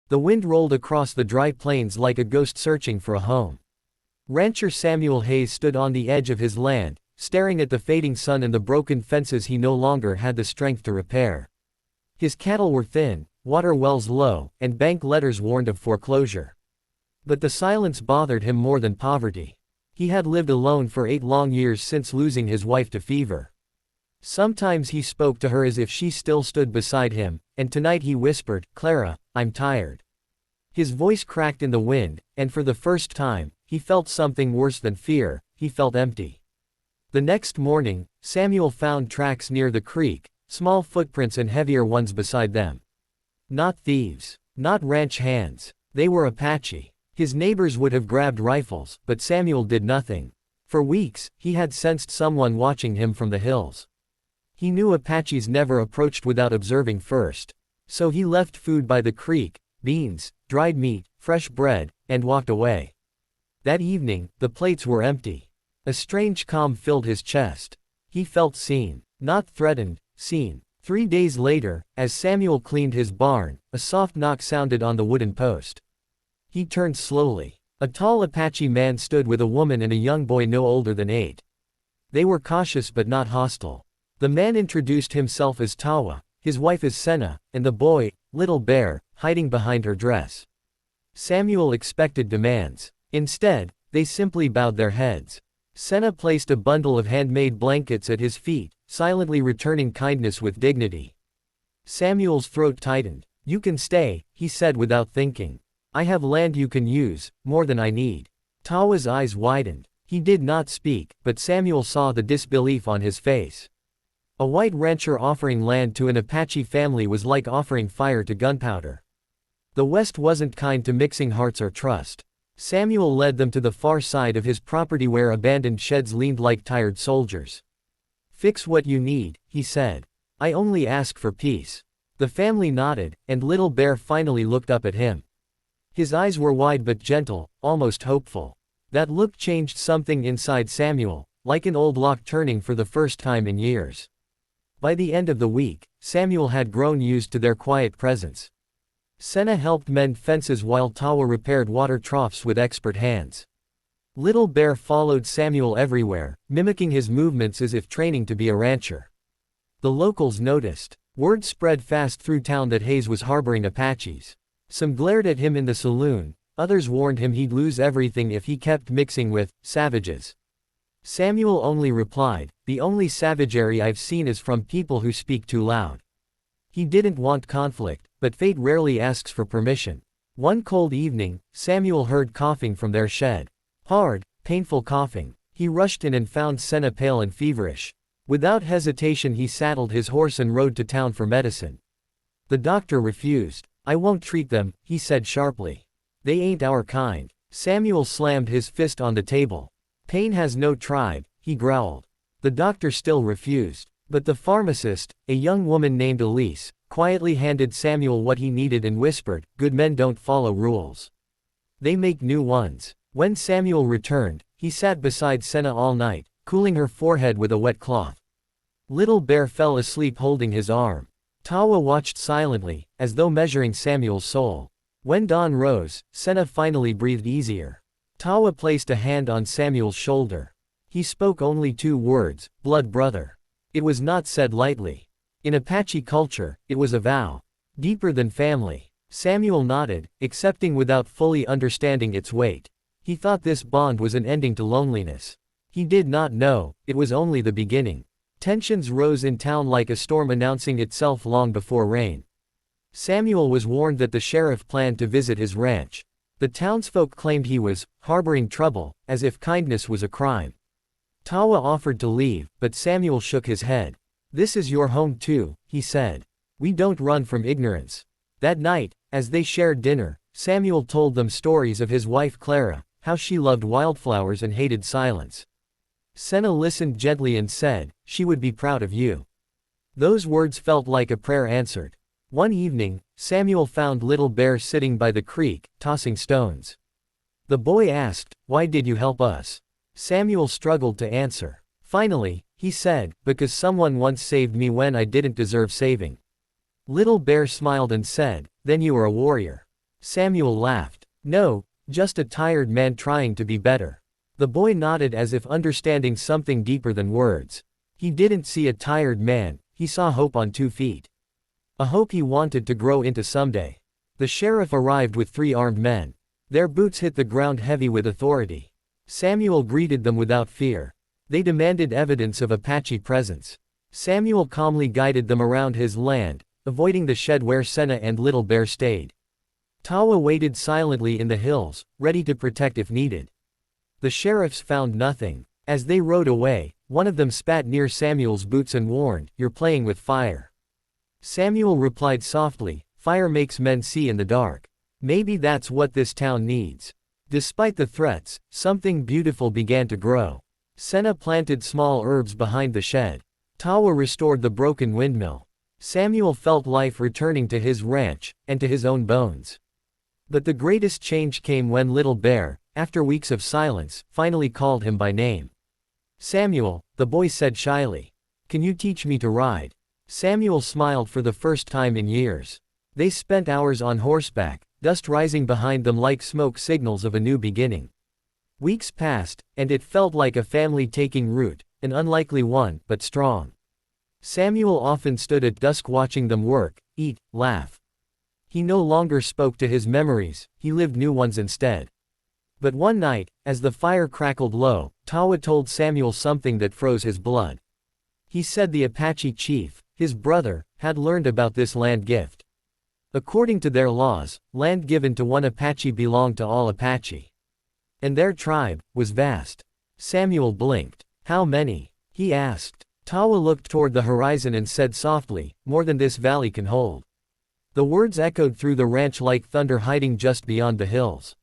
The wind rolled across the dry plains like a ghost searching for a home. Rancher Samuel Hayes stood on the edge of his land, staring at the fading sun and the broken fences he no longer had the strength to repair. His cattle were thin, water wells low, and bank letters warned of foreclosure. But the silence bothered him more than poverty. He had lived alone for 8 long years since losing his wife to fever. Sometimes he spoke to her as if she still stood beside him, and tonight he whispered, "Clara, I'm tired." His voice cracked in the wind, and for the first time, he felt something worse than fear. He felt empty. The next morning, Samuel found tracks near the creek, small footprints and heavier ones beside them. Not thieves. Not ranch hands. They were Apache. His neighbors would have grabbed rifles, but Samuel did nothing. For weeks, he had sensed someone watching him from the hills. He knew Apaches never approached without observing first. So he left food by the creek, beans, dried meat, fresh bread, and walked away. That evening, the plates were empty. A strange calm filled his chest. He felt seen. Not threatened, seen. 3 days later, as Samuel cleaned his barn, a soft knock sounded on the wooden post. He turned slowly. A tall Apache man stood with a woman and a young boy no older than 8. They were cautious but not hostile. The man introduced himself as Tawa, his wife is Senna, and the boy, Little Bear, hiding behind her dress. Samuel expected demands. Instead, they simply bowed their heads. Senna placed a bundle of handmade blankets at his feet, silently returning kindness with dignity. Samuel's throat tightened. "You can stay," he said without thinking. "I have land you can use, more than I need." Tawa's eyes widened. He did not speak, but Samuel saw the disbelief on his face. A white rancher offering land to an Apache family was like offering fire to gunpowder. The West wasn't kind to mixing hearts or trust. Samuel led them to the far side of his property where abandoned sheds leaned like tired soldiers. "Fix what you need," he said. "I only ask for peace." The family nodded, and Little Bear finally looked up at him. His eyes were wide but gentle, almost hopeful. That look changed something inside Samuel, like an old lock turning for the first time in years. By the end of the week, Samuel had grown used to their quiet presence. Senna helped mend fences while Tawa repaired water troughs with expert hands. Little Bear followed Samuel everywhere, mimicking his movements as if training to be a rancher. The locals noticed. Word spread fast through town that Hayes was harboring Apaches. Some glared at him in the saloon, others warned him he'd lose everything if he kept mixing with savages. Samuel only replied, "The only savagery I've seen is from people who speak too loud." He didn't want conflict, but fate rarely asks for permission. One cold evening, Samuel heard coughing from their shed. Hard, painful coughing. He rushed in and found Senna pale and feverish. Without hesitation he saddled his horse and rode to town for medicine. The doctor refused. "I won't treat them," he said sharply. "They ain't our kind." Samuel slammed his fist on the table. "Pain has no tribe," he growled. The doctor still refused. But the pharmacist, a young woman named Elise, quietly handed Samuel what he needed and whispered, "Good men don't follow rules. They make new ones." When Samuel returned, he sat beside Senna all night, cooling her forehead with a wet cloth. Little Bear fell asleep holding his arm. Tawa watched silently, as though measuring Samuel's soul. When dawn rose, Senna finally breathed easier. Tawa placed a hand on Samuel's shoulder. He spoke only 2 words, "Blood brother." It was not said lightly. In Apache culture, it was a vow. Deeper than family. Samuel nodded, accepting without fully understanding its weight. He thought this bond was an ending to loneliness. He did not know, it was only the beginning. Tensions rose in town like a storm announcing itself long before rain. Samuel was warned that the sheriff planned to visit his ranch. The townsfolk claimed he was harboring trouble, as if kindness was a crime. Tawa offered to leave, but Samuel shook his head. "This is your home too," he said. "We don't run from ignorance." That night, as they shared dinner, Samuel told them stories of his wife Clara, how she loved wildflowers and hated silence. Senna listened gently and said, "She would be proud of you." Those words felt like a prayer answered. One evening, Samuel found Little Bear sitting by the creek, tossing stones. The boy asked, "Why did you help us?" Samuel struggled to answer. Finally, he said, "Because someone once saved me when I didn't deserve saving." Little Bear smiled and said, "Then you are a warrior." Samuel laughed. No, just a tired man trying to be better. The boy nodded as if understanding something deeper than words. He didn't see a tired man, he saw hope on 2 feet. A hope he wanted to grow into someday. The sheriff arrived with 3 armed men. Their boots hit the ground heavy with authority. Samuel greeted them without fear. They demanded evidence of Apache presence. Samuel calmly guided them around his land, avoiding the shed where Senna and Little Bear stayed. Tawa waited silently in the hills, ready to protect if needed. The sheriffs found nothing. As they rode away, one of them spat near Samuel's boots and warned, "You're playing with fire." Samuel replied softly, "Fire makes men see in the dark. Maybe that's what this town needs." Despite the threats, something beautiful began to grow. Senna planted small herbs behind the shed. Tawa restored the broken windmill. Samuel felt life returning to his ranch, and to his own bones. But the greatest change came when Little Bear, after weeks of silence, finally called him by name. "Samuel," the boy said shyly. "Can you teach me to ride?" Samuel smiled for the first time in years. They spent hours on horseback, dust rising behind them like smoke signals of a new beginning. Weeks passed, and it felt like a family taking root, an unlikely one, but strong. Samuel often stood at dusk watching them work, eat, laugh. He no longer spoke to his memories, he lived new ones instead. But one night, as the fire crackled low, Tawa told Samuel something that froze his blood. He said the Apache chief, his brother, had learned about this land gift. According to their laws, land given to one Apache belonged to all Apache. And their tribe was vast. Samuel blinked. "How many?" he asked. Tawa looked toward the horizon and said softly, "More than this valley can hold." The words echoed through the ranch like thunder hiding just beyond the hills.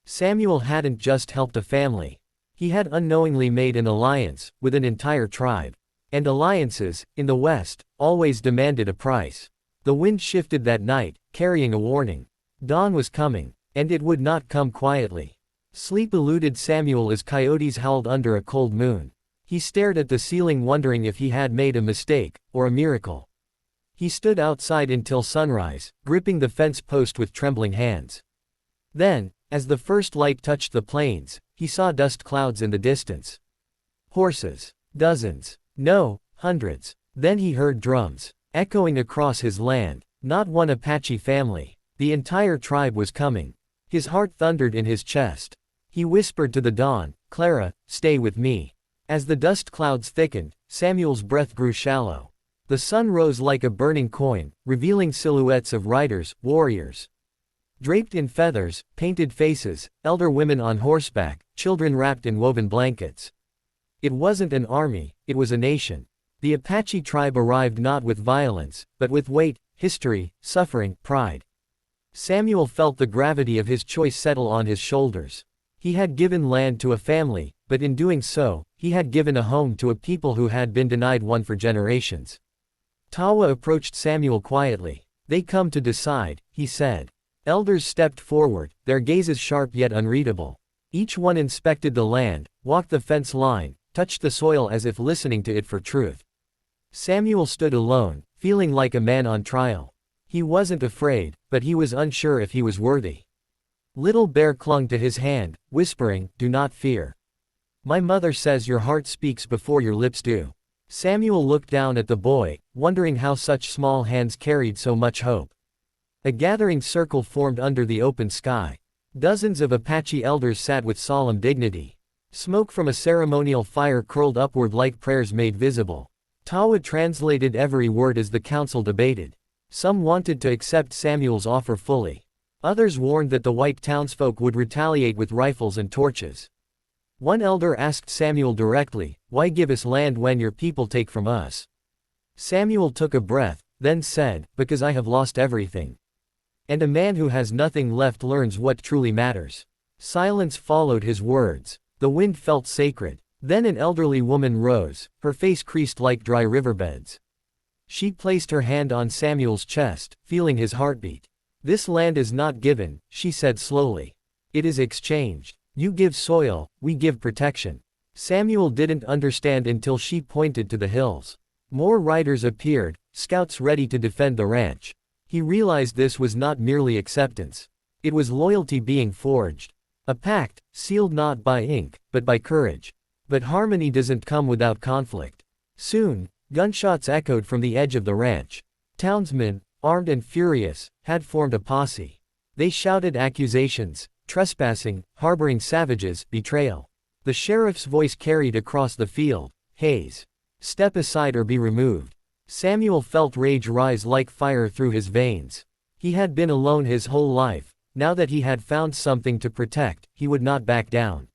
Samuel hadn't just helped a family. He had unknowingly made an alliance with an entire tribe. And alliances, in the West, always demanded a price. The wind shifted that night, carrying a warning. Dawn was coming, and it would not come quietly. Sleep eluded Samuel as coyotes howled under a cold moon. He stared at the ceiling wondering if he had made a mistake, or a miracle. He stood outside until sunrise, gripping the fence post with trembling hands. Then, as the first light touched the plains, he saw dust clouds in the distance. Horses. Dozens. No, hundreds. Then he heard drums, echoing across his land. Not one Apache family. The entire tribe was coming. His heart thundered in his chest. He whispered to the dawn, "Clara, stay with me." As the dust clouds thickened, Samuel's breath grew shallow. The sun rose like a burning coin, revealing silhouettes of riders, warriors. Draped in feathers, painted faces, elder women on horseback, children wrapped in woven blankets. It wasn't an army, it was a nation. The Apache tribe arrived not with violence, but with weight, history, suffering, pride. Samuel felt the gravity of his choice settle on his shoulders. He had given land to a family, but in doing so, he had given a home to a people who had been denied one for generations. Tawa approached Samuel quietly. "They come to decide," he said. Elders stepped forward, their gazes sharp yet unreadable. Each one inspected the land, walked the fence line, touched the soil as if listening to it for truth. Samuel stood alone, feeling like a man on trial. He wasn't afraid, but he was unsure if he was worthy. Little Bear clung to his hand, whispering, "Do not fear. My mother says your heart speaks before your lips do." Samuel looked down at the boy, wondering how such small hands carried so much hope. A gathering circle formed under the open sky. Dozens of Apache elders sat with solemn dignity. Smoke from a ceremonial fire curled upward like prayers made visible. Tawa translated every word as the council debated. Some wanted to accept Samuel's offer fully. Others warned that the white townsfolk would retaliate with rifles and torches. One elder asked Samuel directly, "Why give us land when your people take from us?" Samuel took a breath, then said, "Because I have lost everything. And a man who has nothing left learns what truly matters." Silence followed his words. The wind felt sacred. Then an elderly woman rose, her face creased like dry riverbeds. She placed her hand on Samuel's chest, feeling his heartbeat. "This land is not given," she said slowly. "It is exchanged. You give soil, we give protection." Samuel didn't understand until she pointed to the hills. More riders appeared, scouts ready to defend the ranch. He realized this was not merely acceptance. It was loyalty being forged. A pact, sealed not by ink, but by courage. But harmony doesn't come without conflict. Soon, gunshots echoed from the edge of the ranch. Townsmen, armed and furious, had formed a posse. They shouted accusations: trespassing, harboring savages, betrayal. The sheriff's voice carried across the field: Hayes, step aside or be removed. Samuel felt rage rise like fire through his veins. He had been alone his whole life. Now that he had found something to protect, he would not back down.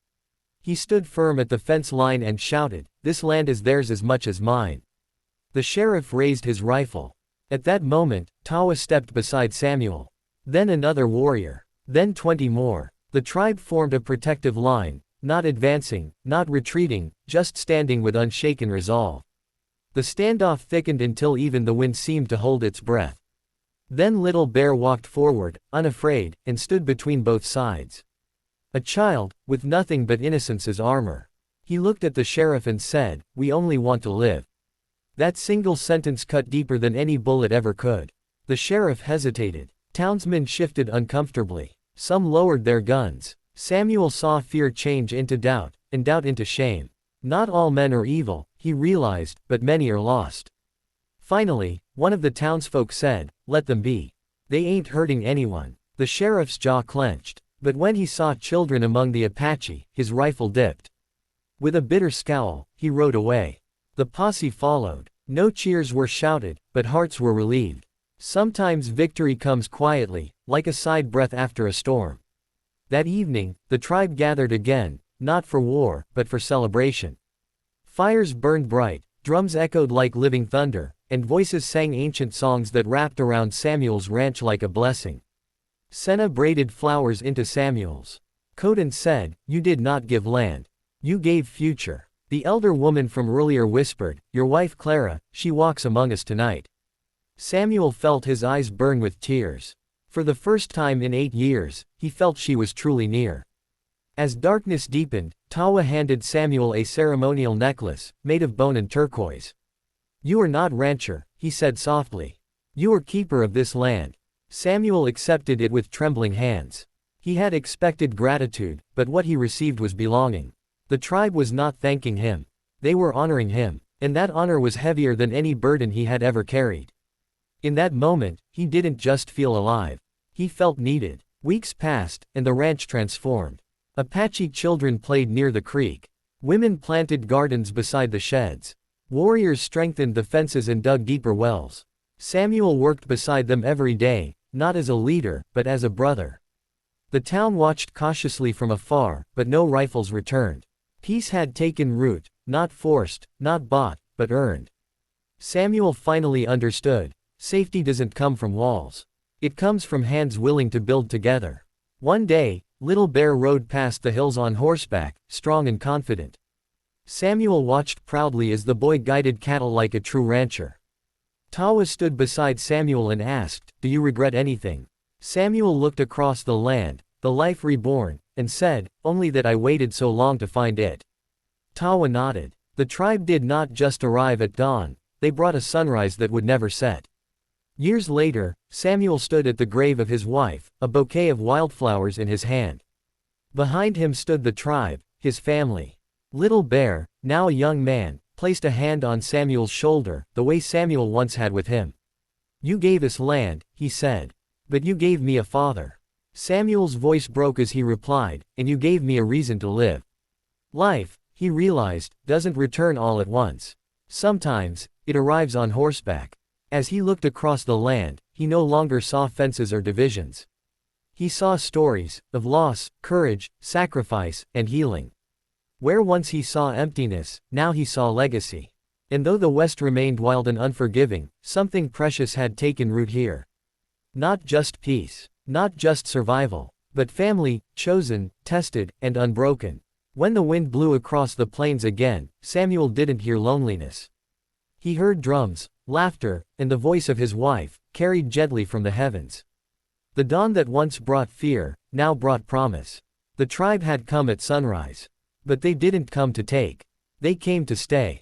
He stood firm at the fence line and shouted, "This land is theirs as much as mine." The sheriff raised his rifle. At that moment, Tawa stepped beside Samuel. Then another warrior. Then 20 more. The tribe formed a protective line, not advancing, not retreating, just standing with unshaken resolve. The standoff thickened until even the wind seemed to hold its breath. Then Little Bear walked forward, unafraid, and stood between both sides. A child, with nothing but innocence as armor. He looked at the sheriff and said, "We only want to live." That single sentence cut deeper than any bullet ever could. The sheriff hesitated. Townsmen shifted uncomfortably. Some lowered their guns. Samuel saw fear change into doubt, and doubt into shame. Not all men are evil, he realized, but many are lost. Finally, one of the townsfolk said, "Let them be. They ain't hurting anyone." The sheriff's jaw clenched. But when he saw children among the Apache, his rifle dipped. With a bitter scowl, he rode away. The posse followed. No cheers were shouted, but hearts were relieved. Sometimes victory comes quietly, like a side breath after a storm. That evening, the tribe gathered again, not for war, but for celebration. Fires burned bright, drums echoed like living thunder, and voices sang ancient songs that wrapped around Samuel's ranch like a blessing. Senna braided flowers into Samuel's coat and said, "You did not give land. You gave future." The elder woman from earlier whispered, "Your wife Clara, she walks among us tonight." Samuel felt his eyes burn with tears. For the first time in 8 years, he felt she was truly near. As darkness deepened, Tawa handed Samuel a ceremonial necklace, made of bone and turquoise. "You are not rancher," he said softly. "You are keeper of this land." Samuel accepted it with trembling hands. He had expected gratitude, but what he received was belonging. The tribe was not thanking him. They were honoring him, and that honor was heavier than any burden he had ever carried. In that moment, he didn't just feel alive. He felt needed. Weeks passed, and the ranch transformed. Apache children played near the creek. Women planted gardens beside the sheds. Warriors strengthened the fences and dug deeper wells. Samuel worked beside them every day, not as a leader, but as a brother. The town watched cautiously from afar, but no rifles returned. Peace had taken root, not forced, not bought, but earned. Samuel finally understood. Safety doesn't come from walls. It comes from hands willing to build together. One day, Little Bear rode past the hills on horseback, strong and confident. Samuel watched proudly as the boy guided cattle like a true rancher. Tawa stood beside Samuel and asked, "Do you regret anything?" Samuel looked across the land, the life reborn, and said, "Only that I waited so long to find it." Tawa nodded. The tribe did not just arrive at dawn, they brought a sunrise that would never set. Years later, Samuel stood at the grave of his wife, a bouquet of wildflowers in his hand. Behind him stood the tribe, his family. Little Bear, now a young man, placed a hand on Samuel's shoulder, the way Samuel once had with him. "You gave us land," he said. "But you gave me a father." Samuel's voice broke as he replied, "And you gave me a reason to live." Life, he realized, doesn't return all at once. Sometimes, it arrives on horseback. As he looked across the land, he no longer saw fences or divisions. He saw stories, of loss, courage, sacrifice, and healing. Where once he saw emptiness, now he saw legacy. And though the West remained wild and unforgiving, something precious had taken root here. Not just peace, not just survival, but family, chosen, tested, and unbroken. When the wind blew across the plains again, Samuel didn't hear loneliness. He heard drums, laughter, and the voice of his wife, carried gently from the heavens. The dawn that once brought fear, now brought promise. The tribe had come at sunrise. But they didn't come to take. They came to stay.